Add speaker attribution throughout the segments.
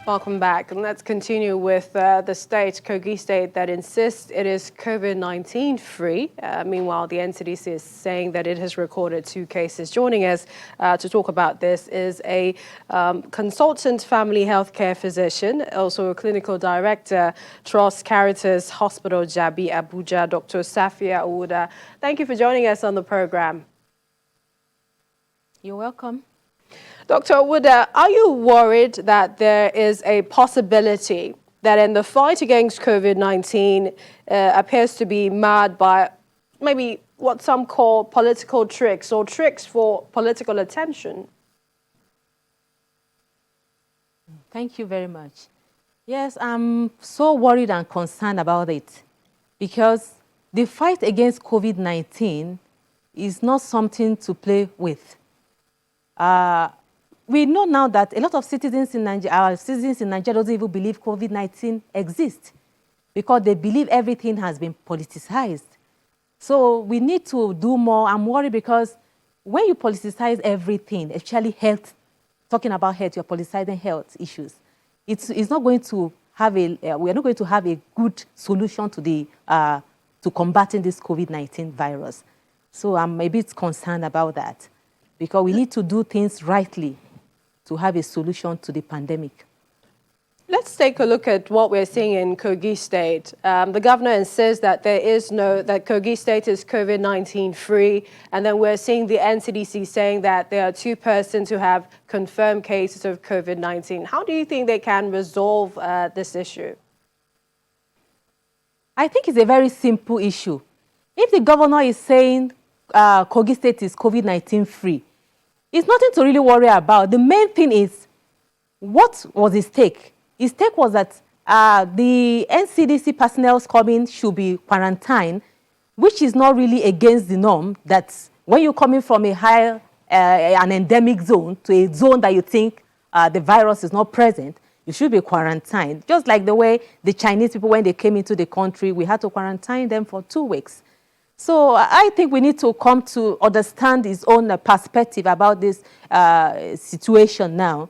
Speaker 1: Welcome back. And let's continue with the state, Kogi State, that insists it is COVID-19 free. Meanwhile, the NCDC is saying that it has recorded 2 cases. Joining us to talk about this is a consultant family healthcare physician, also a clinical director, Trust Caritas Hospital, Jabi, Abuja, Dr. Safia Ouda. Thank you for joining us on the program.
Speaker 2: You're welcome.
Speaker 1: Dr. Ouda, are you worried that there is a possibility that in the fight against COVID-19 appears to be marred by maybe what some call political tricks or tricks for political attention?
Speaker 2: Thank you very much. Yes, I'm so worried and concerned about it because the fight against COVID-19 is not something to play with. We know now that a lot of citizens in Nigeria, our citizens in Nigeria don't even believe COVID-19 exists because they believe everything has been politicized. So we need to do more. I'm worried because when you politicize everything, especially health, talking about health, you're politicizing health issues. It's not going to have we're not going to have a good solution to to combating this COVID-19 virus. So I'm a bit concerned about that because we need to do things rightly to have a solution to the pandemic.
Speaker 1: Let's take a look at what we're seeing in Kogi State. The governor insists that that Kogi State is COVID-19 free, and then we're seeing the NCDC saying that there are 2 persons who have confirmed cases of COVID-19. How do you think they can resolve this issue?
Speaker 2: I think it's a very simple issue. If the governor is saying Kogi State is COVID-19 free, it's nothing to really worry about. The main thing is, what was his take? His take was that the NCDC personnel coming should be quarantined, which is not really against the norm. That when you're coming from a high, an endemic zone to a zone that you think the virus is not present, you should be quarantined. Just like the way the Chinese people, when they came into the country, we had to quarantine them for 2 weeks. So I think we need to come to understand his own perspective about this situation now,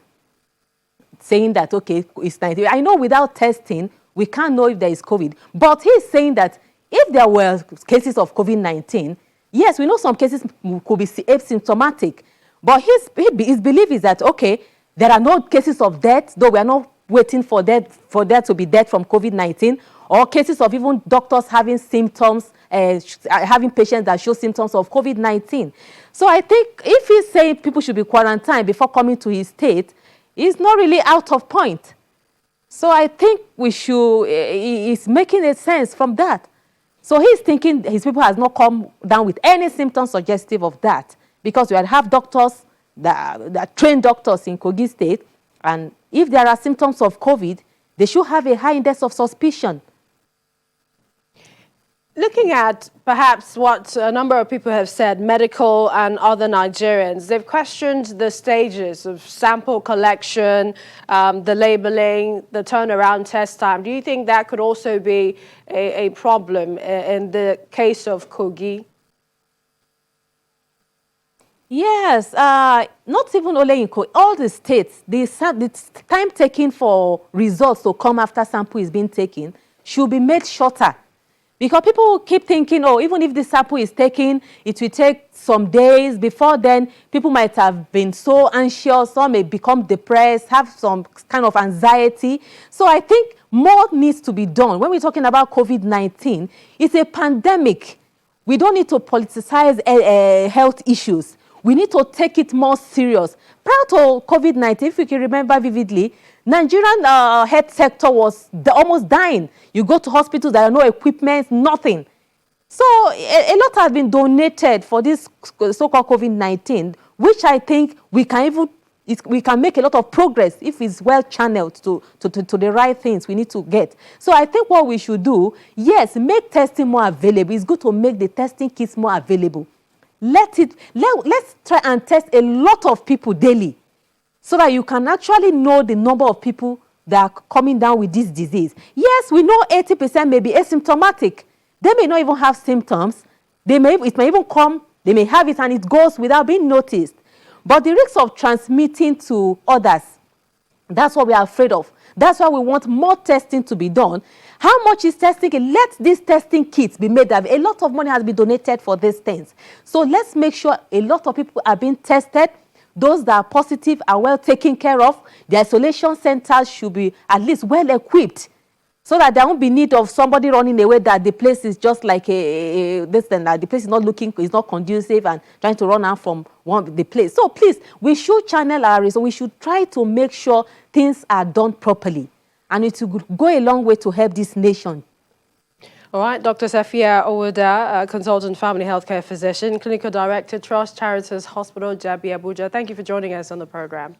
Speaker 2: saying that, okay, it's 19. I know without testing, we can't know if there is COVID. But he's saying that if there were cases of COVID-19, yes, we know some cases could be asymptomatic. But his belief is that, okay, there are no cases of death, though we are not waiting for there to be death from COVID-19, or cases of even doctors having symptoms, having patients that show symptoms of COVID-19. So I think if he's saying people should be quarantined before coming to his state, it's not really out of point. So I think we should, he's making a sense from that. So he's thinking his people has not come down with any symptoms suggestive of that, because we have doctors, that trained doctors in Kogi State, and if there are symptoms of COVID, they should have a high index of suspicion.
Speaker 1: Looking at perhaps what a number of people have said, medical and other Nigerians, they've questioned the stages of sample collection, the labeling, the turnaround test time. Do you think that could also be a problem in the case of Kogi?
Speaker 2: Yes, not even only in Kogi, all the states, the time taken for results to come after sample is being taken should be made shorter. Because people keep thinking, oh, even if the sample is taken, it will take some days. Before then, people might have been so anxious, some may become depressed, have some kind of anxiety. So I think more needs to be done. When we're talking about COVID-19, it's a pandemic. We don't need to politicize health issues. We need to take it more serious. Prior to COVID-19, if you can remember vividly, Nigerian health sector was almost dying. You go to hospitals, there are no equipment, nothing. So a lot has been donated for this so-called COVID-19, which I think we can make a lot of progress if it's well channeled to the right things we need to get. So I think what we should do, yes, make testing more available. It's good to make the testing kits more available. Let's try and test a lot of people daily, so that you can actually know the number of people that are coming down with this disease. Yes, we know 80% may be asymptomatic. They may not even have symptoms. It may even come, they may have it and it goes without being noticed. But the risk of transmitting to others, That's what we are afraid of. That's why we want more testing to be done. How much is testing? Let these testing kits be made. A lot of money has been donated for these things. So let's make sure a lot of people are being tested. Those that are positive are well taken care of. The isolation centers should be at least well equipped, so that there won't be need of somebody running away, that the place is just like this and that. The place is not conducive and trying to run out from the place. So please, we should channel our resources. We should try to make sure things are done properly. And it will go a long way to help this nation.
Speaker 1: All right, Dr. Safia Owuda, consultant family healthcare physician, clinical director, Trust Charities Hospital, Jabi, Abuja. Thank you for joining us on the program.